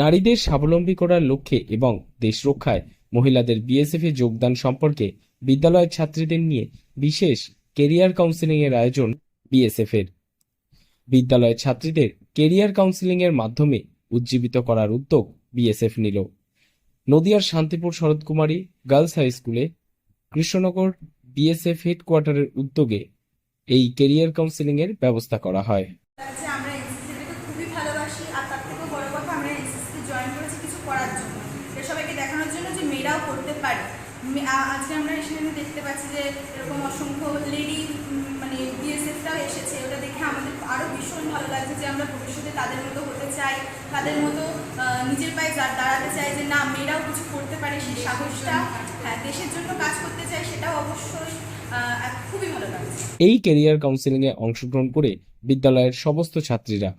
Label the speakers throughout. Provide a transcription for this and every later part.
Speaker 1: নারীদের স্বাবলম্বী করার লক্ষ্যে এবং দেশ রক্ষায় মহিলাদের বিএসএফ এ যোগদান সম্পর্কে বিদ্যালয়ের ছাত্রীদের নিয়ে বিশেষ কেরিয়ার কাউন্সেলিং এর আয়োজন বিএসএফ এর। বিদ্যালয়ের ছাত্রীদের কেরিয়ার কাউন্সেলিং এর মাধ্যমে উজ্জীবিত করার উদ্যোগ বিএসএফ নিল। নদিয়ার শান্তিপুর শরৎকুমারী গার্লস হাই স্কুলে কৃষ্ণনগর বিএসএফ হেডকোয়ার্টারের উদ্যোগে এই কেরিয়ার কাউন্সেলিং এর ব্যবস্থা করা হয়।
Speaker 2: আমরা এনসিসিকে খুবই ভালোবাসি, আর তার থেকেও বড় কথা আমরা এনসিসিতে জয়েন করেছি কিছু করার জন্য, সবাইকে দেখানোর জন্য যে মেয়েরাও করতে পারে। আজকে আমরা এখানে দেখতে পাচ্ছি যে এরকম অসংখ্য লেডি মানে বিএসএফটাও এসেছে, ওটা দেখে আমাদের আরও ভীষণ ভালো লাগছে যে আমরা ভবিষ্যতে তাদের মতো হতে চাই, তাদের মতো নিজের পায়ে দাঁড়াতে চাই, যে না মেয়েরাও কিছু করতে পারে, সেই সাহসটা, হ্যাঁ দেশের জন্য কাজ করতে চাই, সেটাও অবশ্যই খুবই ভালো লাগছে।
Speaker 1: এই ক্যারিয়ার কাউন্সেলিং এ অংশগ্রহণ করে বিদ্যালয়ের সমস্ত ছাত্রীরা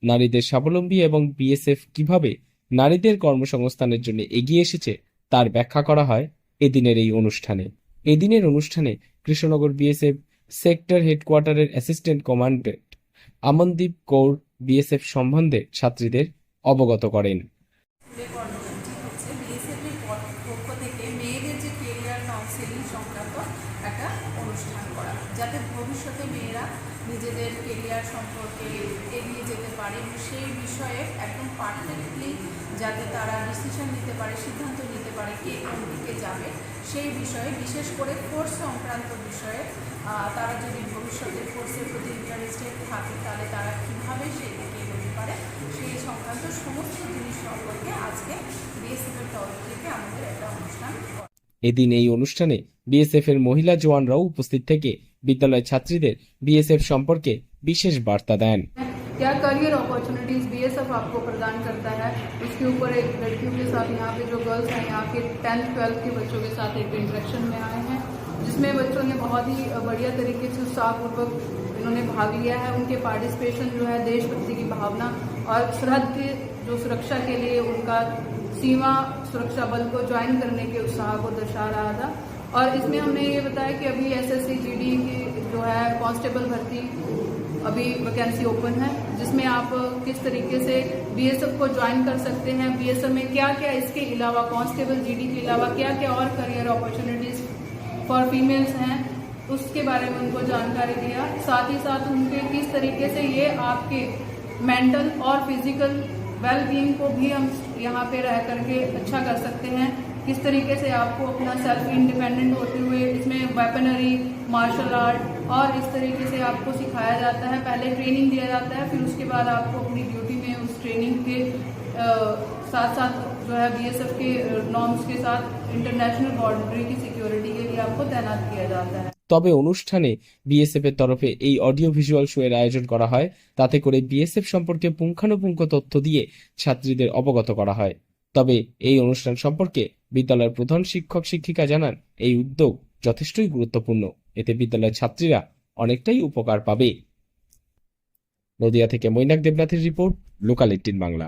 Speaker 1: নারীদের স্বাবলম্বী এবং বিএসএফ কিভাবে নারীদের কর্মসংস্থানের জন্য এগিয়ে এসেছে তার ব্যাখ্যা করা হয় এদিনের এই অনুষ্ঠানে। এদিনের অনুষ্ঠানে কৃষ্ণনগর বিএসএফ সেক্টর হেডকোয়ার্টারের assistant commandant Amandeep Kaur BSF সম্বন্ধে ছাত্রীদের অবগত করেন।
Speaker 3: একটা অনুষ্ঠান করা, যাতে ভবিষ্যতে মেয়েরা নিজেদের কেরিয়ার সম্পর্কে এগিয়ে যেতে পারে এবং সেই বিষয়ে একদম পারফেক্টলি যাতে তারা ডিসিশন নিতে পারে, সিদ্ধান্ত নিতে পারে কে কোন দিকে যাবে, সেই বিষয়ে বিশেষ করে ফোর্স সংক্রান্ত বিষয়ে তারা যদি ভবিষ্যতে ফোর্সের প্রতি ইন্টারেস্টেড থাকে তাহলে তারা কীভাবে সেই দিকে এগোতে পারে সেই সংক্রান্ত সমস্ত জিনিস সম্পর্কে আজকে বিএসএফের তরফ থেকে আমাদের একটা অনুষ্ঠান।
Speaker 1: এদিন এই অনুষ্ঠানে বিএসএফ এর মহিলা জওয়ানরাও উপস্থিত থেকে বিদ্যালয়ের ছাত্রীদের বিএসএফ সম্পর্কে বিশেষ বার্তা দেন।
Speaker 3: क्या करियर अपॉर्चुनिटीज बीएसएफ आपको प्रदान करता है, उसके ऊपर एक लड़कियों के साथ यहाँ पे जो गर्ल्स हैं यहाँ के 10th 12th के बच्चों के साथ एक इंटरेक्शन में आए हैं, जिसमें बच्चों ने बहुत ही बढ़िया तरीके से उत्साहपूर्वक इन्होंने भाग लिया है। उनके पार्टिसिपेशन जो है देशभक्ति की भावना और सरहद की जो सुरक्षा के लिए उनका सीमा सुरक्षा बल को ज्वाइन करने के उत्साह को दर्शा रहा था। और इसमें हमने ये बताया कि अभी एसएससी जीडी की जो है कांस्टेबल भर्ती अभी वैकेंसी ओपन है, जिसमें आप किस तरीके से बीएसएफ को ज्वाइन कर सकते हैं, बीएसएफ में क्या क्या इसके अलावा कांस्टेबल जीडी के अलावा क्या क्या और करियर अपॉर्चुनिटीज फॉर फीमेल्स हैं, उसके बारे में उनको जानकारी दिया। साथ ही साथ उनके किस तरीके से ये आपके मेंटल और फिजिकल वेलबींग को भी हम यहाँ पे रह करके अच्छा कर सकते हैं, किस तरीके से आपको अपना सेल्फ इंडिपेंडेंट होते हुए इसमें वेपनरी, मार्शल आर्ट और इस तरीके से आपको सिखाया जाता है। पहले ट्रेनिंग दिया जाता है, फिर उसके बाद आपको अपनी ड्यूटी में उस ट्रेनिंग के साथ साथ जो है बीएसएफ के नॉर्म्स के साथ इंटरनेशनल बाउंड्री की सिक्योरिटी के लिए आपको तैनात किया जाता है।
Speaker 1: তবে অনুষ্ঠানে বিএসএফ এর তরফে এই অডিও ভিজুয়াল শো এর আয়োজন করা হয়, তাতে করে বিএসএফ সম্পর্কে পুঙ্খানুপুঙ্খ তথ্য দিয়ে ছাত্রীদের অবগত করা হয়। তবে এই অনুষ্ঠান সম্পর্কে বিদ্যালয়ের প্রধান শিক্ষক শিক্ষিকা জানান এই উদ্যোগ যথেষ্টই গুরুত্বপূর্ণ, এতে বিদ্যালয়ের ছাত্রীরা অনেকটাই উপকার পাবে। নদিয়া থেকে মৈনাক দেবনাথের রিপোর্ট, লোকাল 18 বাংলা।